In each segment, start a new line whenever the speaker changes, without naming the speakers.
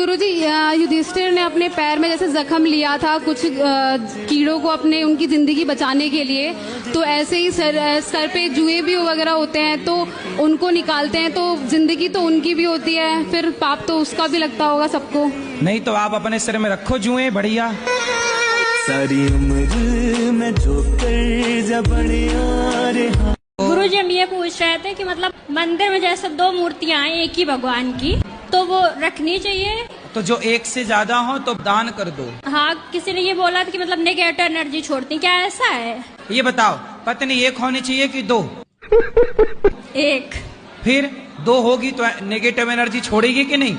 गुरुजी, युधिष्ठिर ने अपने पैर में जैसे जख्म लिया था कुछ कीड़ों को अपने उनकी जिंदगी बचाने के लिए, तो ऐसे ही सर पे जुए भी वगैरह होते हैं तो उनको निकालते हैं, तो जिंदगी तो उनकी भी होती है, फिर पाप तो उसका भी लगता होगा सबको।
नहीं तो आप अपने सिर में रखो जुए, बढ़िया।
सारी उम्र में जो कर
गुरुजी, हम ये पूछ रहे थे कि मतलब मंदिर में जैसे दो मूर्तियां हैं एक ही भगवान की, तो वो रखनी चाहिए?
तो जो एक से ज्यादा हो तो दान कर दो।
हाँ, किसी ने ये बोला था कि मतलब नेगेटिव एनर्जी छोड़ती, क्या ऐसा है?
ये बताओ, पत्नी एक होनी चाहिए कि दो?
एक।
फिर दो होगी तो नेगेटिव एनर्जी छोड़ेगी कि नहीं?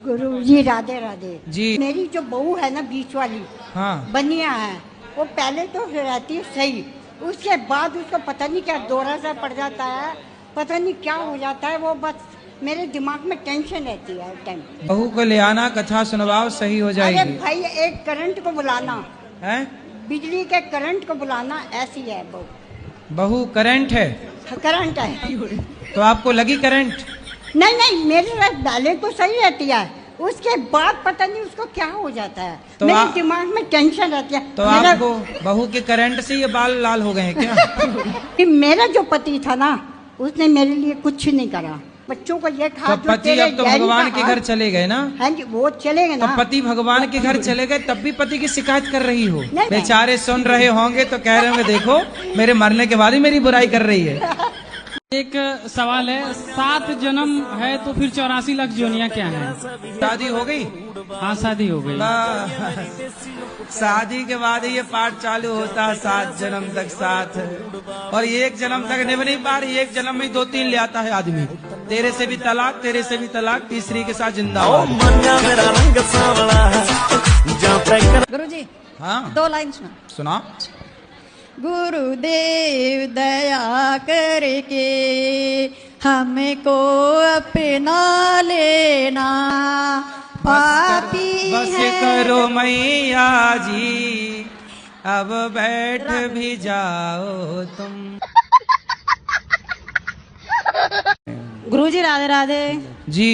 गुरुजी राधे राधे
जी।
मेरी जो बहू है ना बीच वाली,
हाँ,
बनिया है, वो पहले तो रहती है सही, उसके बाद उसको पता नहीं क्या दौरा सा पड़ जाता है, पता नहीं क्या हो जाता है, वो बस मेरे दिमाग में टेंशन रहती है हर टाइम।
बहू को ले आना, कथा सुनवाओ, सही हो जाएगी।
अरे भाई, एक करंट को बुलाना
है,
बिजली के करंट को बुलाना, ऐसी है बहू।
बहू करंट है?
करंट है।
तो आपको लगी करंट?
नहीं नहीं, मेरे साथ पहले तो सही रहती है, उसके बाद पता नहीं उसको क्या हो जाता है,
तो
मेरे दिमाग में टेंशन रहती है।
तो आपको बहू के करंट से ये बाल लाल हो गए हैं क्या?
मेरा जो पति था ना, उसने मेरे लिए कुछ नहीं करा, बच्चों को ये खा।
तो पति अब तो भगवान के घर चले गए ना?
हाँ जी, वो चले गए ना।
तो पति भगवान के घर चले गए, तब भी पति की शिकायत कर रही हो?
नहीं।
बेचारे सुन रहे होंगे तो कह रहे होंगे, देखो मेरे मरने के बाद ही मेरी बुराई कर रही है।
एक सवाल है, 7 जन्म है तो फिर 84 लाख जोनियां क्या है?
शादी हो गई?
हाँ, शादी हो गई।
शादी के बाद ये पाठ चालू होता है, 7 जन्म तक साथ, और एक जन्म तक निभ नहीं पा रही, एक जन्म में 2-3 ले आता है आदमी। तेरे से भी तलाक, तेरे से भी तलाक, तीसरी के साथ जिंदाबाद।
गुरुजी,
हाँ,
2 लाइन
सुना।
गुरुदेव दया करके हमको अपना लेना, पापी
बस
है।
करो मैया जी, अब बैठ भी जाओ तुम।
गुरुजी राधे राधे
जी।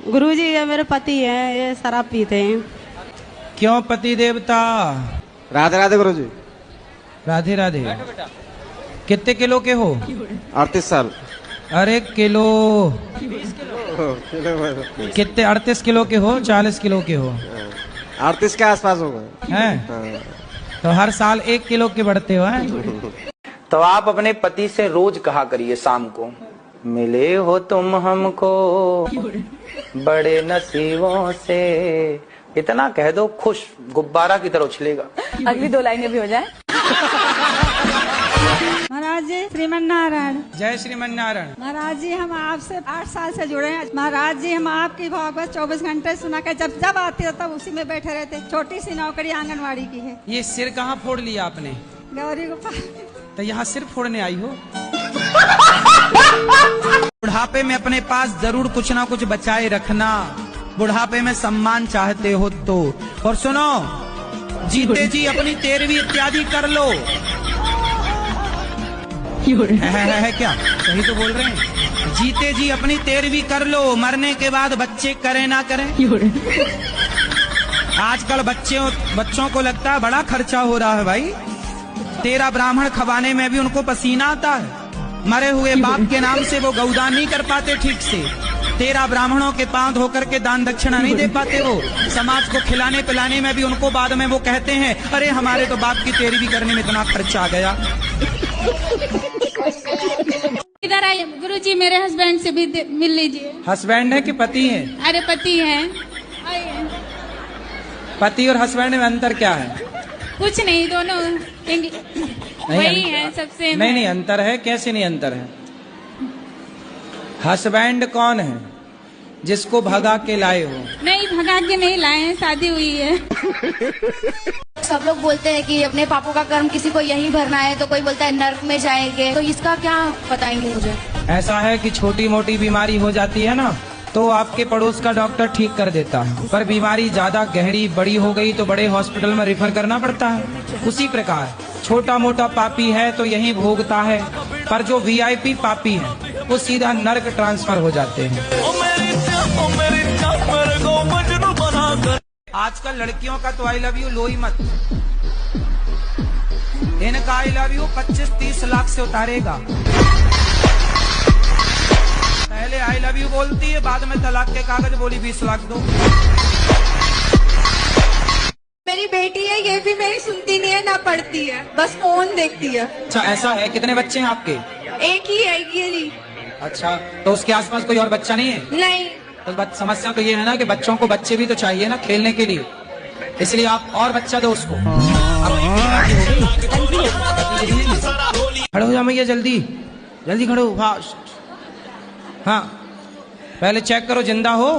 गुरुजी, ये मेरे पति हैं, ये शराब पीते हैं।
क्यों पति देवता?
राधे राधे गुरुजी।
राधे राधे। कितने किलो के हो?
38 साल।
अरे किलो कितने? 38 किलो के हो? 40 किलो के हो?
38 के आसपास हो गए
हैं? तो हर साल 1 किलो के बढ़ते हो हैं?
तो आप अपने पति से रोज कहा करिए शाम को, मिले हो तुम हमको बड़े नसीबों से, इतना कह दो, खुश गुब्बारा की तरह उछलेगा।
अगली 2 लाइनें भी हो जाए।
महाराज जी श्रीमन नारायण।
जय श्रीमन नारायण।
महाराज जी, हम आपसे 8 साल से जुड़े हैं। महाराज जी, हम आपकी भागवत 24 घंटे सुना कर जब जब आती है तब उसी में बैठे रहते। छोटी सी नौकरी आंगनवाड़ी की है।
ये सिर कहाँ फोड़ लिया आपने?
गौरी को
तो यहाँ सिर फोड़ने आई हो? बुढ़ापे में अपने पास जरूर कुछ ना कुछ बचाए रखना, बुढ़ापे में सम्मान चाहते हो तो। और सुनो, जीते जी अपनी 13वीं इत्यादि कर लो। है क्या? सही तो बोल रहे हैं। जीते जी अपनी 13वीं कर लो, मरने के बाद बच्चे करें ना करें। आजकल बच्चों को लगता है बड़ा खर्चा हो रहा है भाई। 13 ब्राह्मण खवाने में भी उनको पसीना आता है। मरे हुए बाप के नाम से वो गौदान नहीं कर पाते ठीक से। 13 ब्राह्मणों के पांव धोकर के दान दक्षिणा नहीं दे पाते वो। समाज को खिलाने पिलाने में भी उनको बाद में वो कहते हैं, अरे हमारे तो बाप की 13वीं करने में इतना खर्चा आ गया।
इधर आइए गुरुजी, मेरे हस्बैंड से भी मिल लीजिए।
हस्बैंड है कि पति है?
अरे पति हैं। आइए।
पति और हस्बैंड में अंतर क्या है?
कुछ नहीं, दोनों वही है, सबसे।
नहीं, अंतर है। कैसे नहीं अंतर है? हस्बैंड कौन है? जिसको भगा के लाए हो?
नहीं, भगा के नहीं लाए हैं, शादी हुई है।
सब लोग बोलते हैं कि अपने पापों का कर्म किसी को यहीं भरना है, तो कोई बोलता है नर्क में जाएंगे, तो इसका क्या बताएंगे मुझे?
ऐसा है कि छोटी मोटी बीमारी हो जाती है ना, तो आपके पड़ोस का डॉक्टर ठीक कर देता है, पर बीमारी ज्यादा गहरी बड़ी हो गई तो बड़े हॉस्पिटल में रेफर करना पड़ता है। उसी प्रकार छोटा मोटा पापी है तो यहीं भोगता है, पर जो वीआईपी पापी हैं वो सीधा नर्क ट्रांसफर हो जाते हैं। आजकल लड़कियों का तो आई लव यू लो ही मत, इनका आई लव यू 25-30 लाख से उतारेगा। पहले आई लव यू बोलती है, बाद में तलाक के कागज बोली 20 लाख दो।
मेरी बेटी है, ये भी मेरी सुनती नहीं है ना पढ़ती है, बस फोन देखती है।
अच्छा ऐसा है, कितने बच्चे हैं आपके?
एक ही है ये नहीं।
अच्छा तो उसके आसपास कोई और बच्चा नहीं है?
नहीं।
तो समस्या तो ये है ना कि बच्चों को बच्चे भी तो चाहिए ना खेलने के लिए, इसलिए आप और बच्चा दो उसको। खड़े हो जाओ भैया, जल्दी जल्दी खड़े हो, फास्ट। हाँ पहले चेक करो जिंदा हो।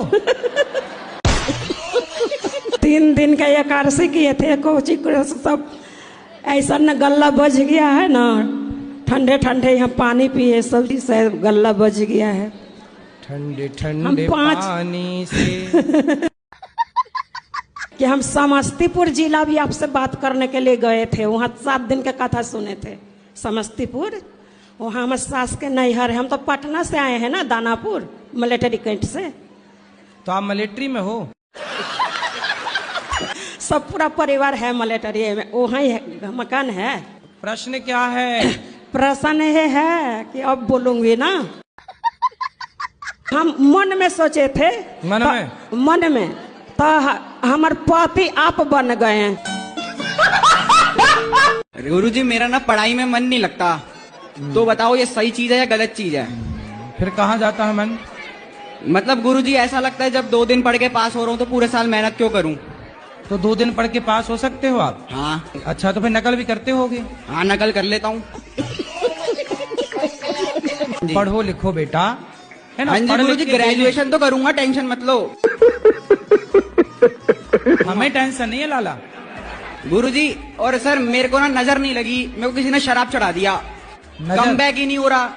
3 दिन का एकादशी किए थे, कोची सब ऐसा न गला बज गया है ना, ठंडे ठंडे यहाँ पानी पिए सब से गला बज गया है,
ठंडे ठंडे पानी से।
कि हम समस्तीपुर जिला भी आपसे बात करने के लिए गए थे, वहाँ 7 दिन का कथा सुने थे समस्तीपुर। वहाँ हमारे सास के नैहर है, हम तो पटना से आए हैं ना, दानापुर मिलिट्री कैंट से।
तो आप मिलिट्री में हो?
सब पूरा परिवार है मिलिट्री में, वहाँ ही मकान है।
प्रश्न क्या है?
प्रश्न ये है कि अब बोलूंगी ना, हम मन में सोचे थे, मन में तो हमारे पति आप बन गए हैं।
गुरुजी मेरा ना पढ़ाई में मन नहीं लगता, तो बताओ ये सही चीज है या गलत चीज है?
फिर कहाँ जाता है मन?
मतलब गुरुजी ऐसा लगता है जब 2 दिन पढ़ के पास हो रहा हूँ तो पूरे साल मेहनत क्यों करूँ?
तो 2 दिन पढ़ के पास हो सकते हो आप?
हाँ।
अच्छा तो फिर नकल भी करते होगे?
हाँ नकल कर लेता हूँ।
पढ़ो लिखो बेटा, है ना?
हाँ जी गुरुजी, ग्रेजुएशन तो करूंगा, टेंशन मत लो।
हमें टेंशन नहीं है लाला।
गुरुजी और सर मेरे को ना नजर नहीं लगी, मेरे को किसी ने शराब चढ़ा दिया, कम बैक ही नहीं हो रहा।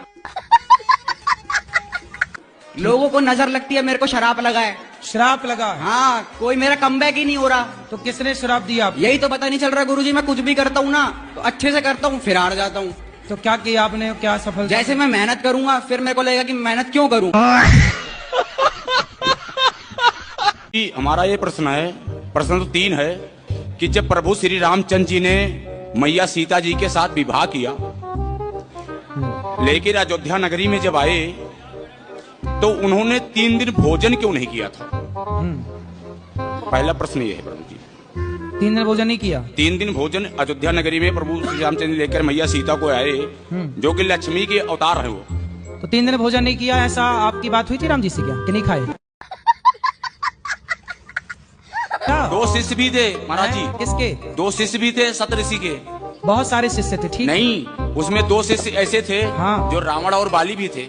लोगों को नजर लगती है, मेरे को शराब लगा है।
शराब लगा?
हाँ, कोई मेरा कम बैक ही नहीं हो रहा।
तो किसने शराब दिया?
यही तो पता नहीं चल रहा गुरुजी, मैं कुछ भी करता हूँ ना तो अच्छे से करता हूँ, फिर हार जाता हूँ।
तो क्या किया आपने, क्या सफल?
जैसे मैं मेहनत करूंगा फिर मेरे को लगेगा कि मेहनत क्यों करूं।
हमारा ये प्रश्न है, प्रश्न तो 3 है कि जब प्रभु श्री रामचंद्र जी ने मैया सीता जी के साथ विवाह किया, लेकिन अयोध्या नगरी में जब आए तो उन्होंने 3 दिन भोजन क्यों नहीं किया था? पहला प्रश्न ये है प्रभु जी।
3 दिन भोजन नहीं किया?
3 दिन भोजन अयोध्या नगरी में प्रभु श्री रामचंद्र लेकर मैया सीता को आए, जो कि लक्ष्मी के अवतार है वो।
तो 3 दिन भोजन नहीं किया, ऐसा आपकी बात हुई थी राम जी से क्या कि नहीं खाए?
2 शिष्य भी थे महाराज जी।
किसके?
2 शिष्य भी थे सप्तऋषि के।
बहुत सारे शिष्य थे, ठीक
नहीं, उसमें 2 शिष्य ऐसे थे
हाँ।
जो रावण और बाली भी थे।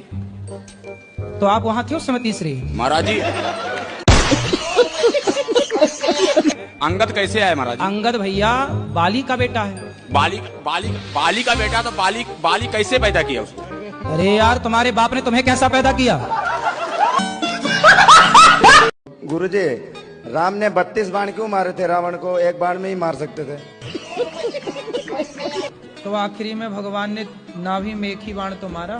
तो आप वहाँ थे उस समय तीसरे?
महाराज जी अंगद कैसे आए महाराज?
अंगद भैया बाली का बेटा है।
बाली का बेटा, तो बाली कैसे पैदा किया उसने?
अरे यार तुम्हारे बाप ने तुम्हें कैसा पैदा किया?
गुरुजी राम ने 32 बाण क्यों मारे थे रावण को? 1 बाण में ही मार सकते थे।
तो आखिरी में भगवान ने नाभि में 1 ही बाण तो मारा।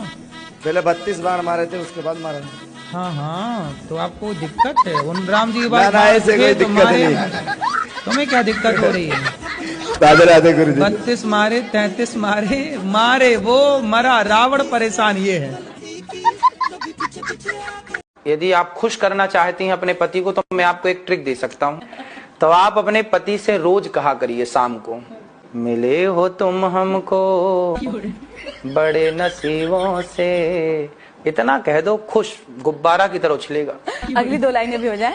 पहले 32 बाण मारे थे, उसके बाद मारा।
हाँ हाँ, तो आपको दिक्कत है उन राम जी की
बात? ऐसे कोई दिक्कत नहीं।
तुम्हें क्या दिक्कत हो रही है?
राधे राधे गुरुजी।
32 मारे, 33 मारे वो मरा, रावण परेशान ये है।
यदि आप खुश करना चाहती हैं अपने पति को तो मैं आपको एक ट्रिक दे सकता हूँ। तो आप अपने पति से रोज कहा करिए शाम को, मिले हो तुम हमको बड़े नसीबों से। इतना कह दो, खुश गुब्बारा की तरह उछलेगा।
अगली 2 लाइनें भी हो जाए।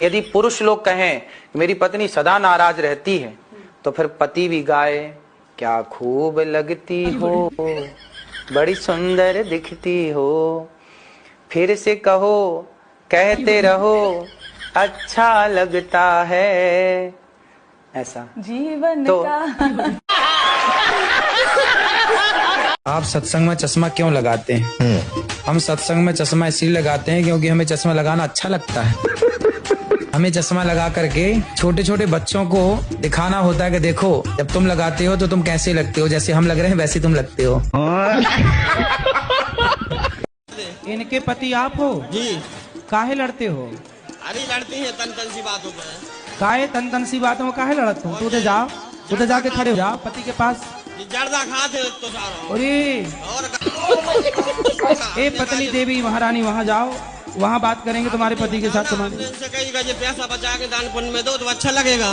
यदि पुरुष लोग कहें मेरी पत्नी सदा नाराज रहती है, तो फिर पति भी गाए, क्या खूब लगती हो, बड़ी सुंदर दिखती हो। फिर से कहो, कहते रहो, अच्छा लगता है। ऐसा
जीवन
तो
का।
आप सत्संग में चश्मा क्यों लगाते हैं? हम सत्संग में चश्मा इसलिए लगाते हैं क्योंकि हमें चश्मा लगाना अच्छा लगता है। हमें चश्मा लगा करके छोटे छोटे बच्चों को दिखाना होता है कि देखो जब तुम लगाते हो तो तुम कैसे लगते हो, जैसे हम लग रहे हैं वैसे तुम लगते हो। इनके पति आप हो जी? काहे लड़ते हो?
अरे लड़ती है तन सी बातों पे।
काहे तन सी बातों में काहे लड़ते हो? तू जाओ, उधर जाके खड़े हो जाओ पति के पास।
जर्दा खाते तो सारा।
अरे ए पतली देवी महारानी वहाँ जाओ, वहाँ बात करेंगे तुम्हारे पति के साथ। तुम्हारे
कहीं पैसा बचा के दान पुण्य में दो तो अच्छा लगेगा।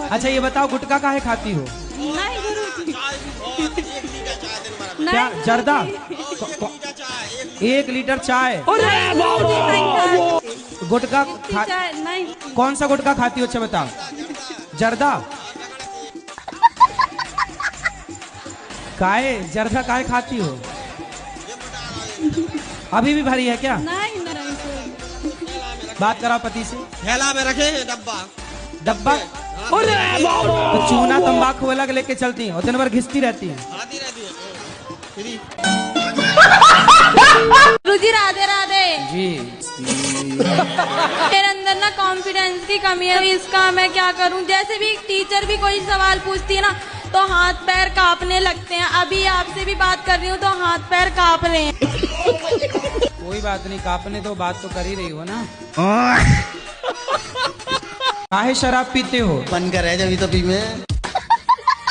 अच्छा ये बताओ गुटखा काहे खाती हो?
नहीं गुरुजी।
क्या जर्दा? 1 लीटर चाय। गुटखा
नहीं।
कौन सा गुटखा खाती हो? अच्छा बताओ। जर्दा काहे? जर्दा काहे खाती हो? अभी भी भरी है क्या?
नहीं।
बात कराओ पति से।
थैला में रखे हैं डब्बा।
तो चूना तंबाकू अलग लेके चलती है और दिन भर घिसती रहती है।
गुरुजी राधे राधे
जी।
मेरे अंदर ना कॉन्फिडेंस की कमी है, इसका मैं क्या करूं? जैसे भी टीचर भी कोई सवाल पूछती है ना तो हाथ पैर कांपने लगते हैं। अभी आपसे भी बात कर रही हूँ तो हाथ पैर कांप रहे हैं।
कोई बात नहीं, कांपने दो, बात तो कर ही रही हो ना। काहे शराब पीते हो?
बन कर है जब तो पी में।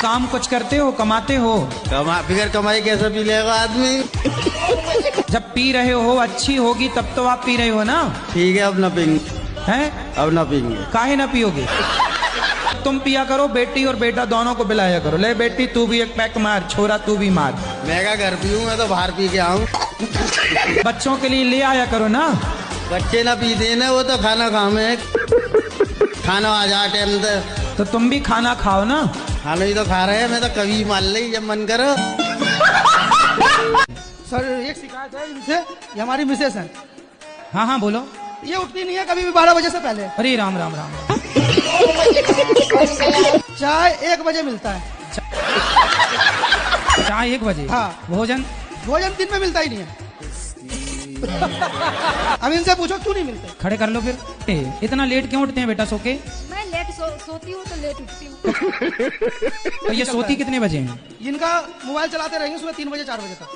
काम कुछ करते हो, कमाते हो?
बिगर कमाई कैसे पी लेगा आदमी?
जब पी रहे हो अच्छी होगी तब तो आप पी रहे हो ना।
ठीक है अब ना पीएंगे।
हैं?
अब ना पीएंगे।
काहे ना पियोगे? तुम पिया करो, बेटी और बेटा दोनों को पिलाया करो। ले बेटी तू भी एक पैक मार, छोरा तू भी मार।
मैं क्या घर पीऊँ, मैं तो बाहर पी के आऊँ।
बच्चों के लिए ले आया करो ना।
बच्चे ना पीते ना, वो तो खाना खाए। खाना आ जा टाइम
तो तुम भी खाना खाओ ना।
खाना ही तो खा रहे हैं, मैं तो कभी मान ली जब मन करो।
सर एक शिकायत है इनसे, ये हमारी मिसेस है।
हाँ हाँ बोलो।
ये उठती नहीं है कभी भी 12 बजे से पहले।
अरे राम राम राम।
चाय 1 बजे मिलता है।
चाय 1 बजे?
हाँ।
भोजन
दिन में मिलता ही नहीं है। अब इनसे पूछो क्यों नहीं मिलते।
खड़े कर लो फिर। इतना लेट क्यों उठते हैं बेटा सो के?
मैं लेट सोती हूँ तो लेट उठती हूँ।
तो ये सोती कितने बजे हैं?
इनका मोबाइल चलाते रहेंगे सुबह 3 बजे 4 बजे तक।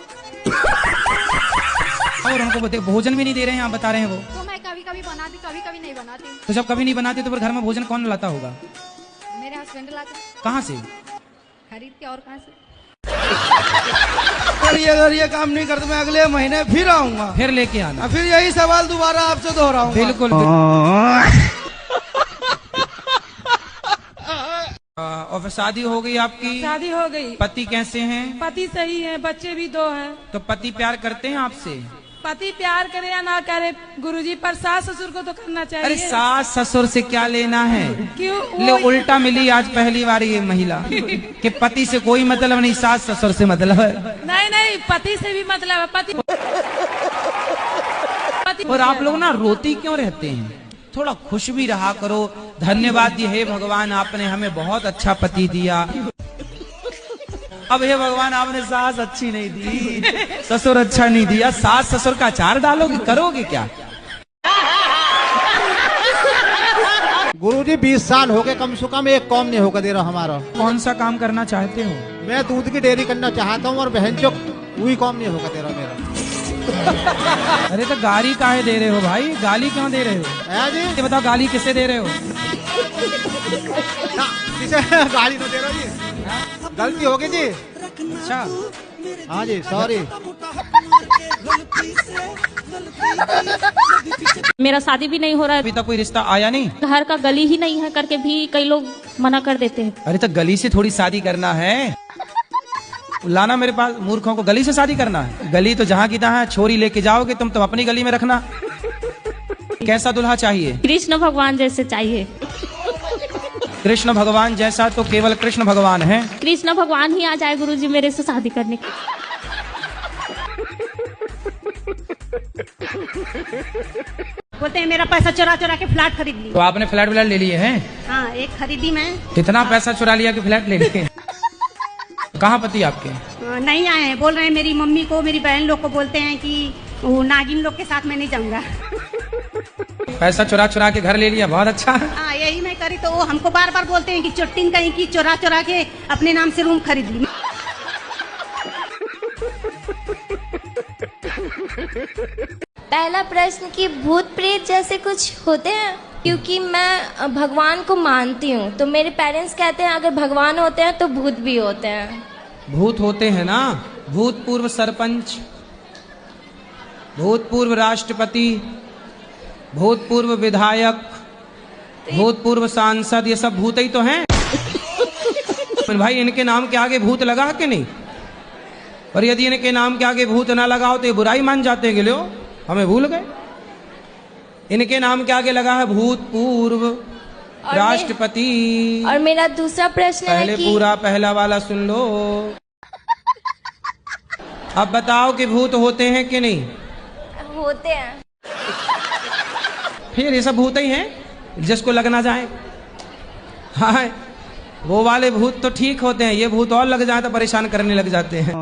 और उनको भोजन भी नहीं दे रहे हैं, आप बता रहे हैं वो।
तो मैं कभी कभी बनाती, कभी कभी नहीं बनाती।
तो जब कभी नहीं बनाती तो फिर घर में भोजन कौन लाता होगा?
मेरे हस्बैंड लाते।
कहाँ से?
खरीद के। और कहाँ से?
अगर ये काम नहीं करते मैं अगले महीने फिर आऊंगा।
फिर लेके आना।
फिर यही सवाल दोबारा आपसे दोहराऊंगा।
बिल्कुल। और फिर शादी हो गई आपकी?
शादी हो गई।
पति कैसे हैं?
पति सही है, बच्चे भी 2 हैं।
तो पति प्यार करते हैं आपसे?
पति प्यार करे या ना करे गुरुजी, पर सास ससुर को तो करना चाहिए।
अरे सास ससुर से क्या लेना है?
क्यों?
ले उल्टा मिली आज पहली बार ये महिला कि पति से कोई मतलब नहीं, सास ससुर से मतलब है।
नहीं पति से भी मतलब है। पति
और आप लोग ना रोती क्यों रहते हैं? थोड़ा खुश भी रहा करो। धन्यवाद हे भगवान, आपने हमें बहुत अच्छा पति दिया। अब हे भगवान आपने सास अच्छी नहीं दी, ससुर अच्छा नहीं दिया, सास ससुर का अचार डालोगे, करोगे क्या?
गुरुजी 20 साल हो गए, कम से कम एक काम नहीं होकर दे रहा हमारा।
कौन सा काम करना चाहते हो?
मैं दूध की डेयरी करना चाहता हूँ और बहन चो वही काम नहीं होकर दे रहा मेरा।
अरे तो गाली काहे दे रहे हो भाई? गाली क्यों दे रहे हो?
जी
बताओ गाली किसे दे रहे हो?
किसे गाली तो दे रहा जी, गलती हो गई जी।
अच्छा
हाँ जी सॉरी।
मेरा शादी भी नहीं हो रहा है,
अभी तक कोई रिश्ता आया नहीं।
घर का गली ही नहीं है करके भी कई लोग मना कर देते हैं।
अरे तो गली से थोड़ी शादी करना है, लाना मेरे पास। मूर्खों को गली से शादी करना है? गली तो जहाँ की तहाँ, छोरी लेके जाओगे तुम तो अपनी गली में रखना। कैसा दूल्हा चाहिए?
कृष्ण भगवान जैसे चाहिए।
कृष्ण भगवान जैसा तो केवल कृष्ण भगवान है।
कृष्ण भगवान ही आ जाए गुरुजी मेरे से शादी करने के।
बोलते हैं मेरा पैसा चुरा चुरा के फ्लैट खरीद लिया।
तो आपने फ्लैट ले लिए हैं?
हाँ एक खरीदी मैं।
कितना पैसा चुरा लिया कि फ्लैट ले लिए? कहाँ पति आपके?
नहीं आए हैं, बोल रहे हैं मेरी मम्मी को, मेरी बहन लोग को बोलते हैं कि
वो नागिन लोग के साथ मैं नहीं जाऊंगा।
पैसा चुरा चुरा के घर ले लिया, बहुत अच्छा है।
हाँ यही मैं करी तो वो हमको बार बार बोलते हैं कि चुट्टिन कहीं की चुरा चुरा के अपने नाम से रूम खरीद ली।
पहला प्रश्न कि भूत प्रेत जैसे कुछ होते हैं, क्योंकि मैं भगवान को मानती हूँ, तो मेरे पेरेंट्स कहते हैं अगर भगवान होते हैं तो भूत भी होते हैं।
भूत होते हैं ना, भूतपूर्व सरपंच, भूतपूर्व राष्ट्रपति, भूतपूर्व विधायक, भूतपूर्व सांसद, ये सब भूत ही तो हैं। भाई इनके नाम के आगे भूत लगा के नहीं, और यदि इनके नाम के आगे भूत ना लगाओ तो ये बुराई मान जाते हैं कि लो हमें भूल गए। इनके नाम के आगे लगा है भूतपूर्व राष्ट्रपति।
और मेरा दूसरा प्रश्न है
पहले
कि
पूरा पहला वाला सुन लो। अब बताओ कि भूत होते हैं कि नहीं?
होते हैं।
फिर ये सब भूत ही हैं जिसको लग ना जाए। हाँ वो वाले भूत तो ठीक होते हैं, ये भूत और लग जाए तो परेशान करने लग जाते हैं।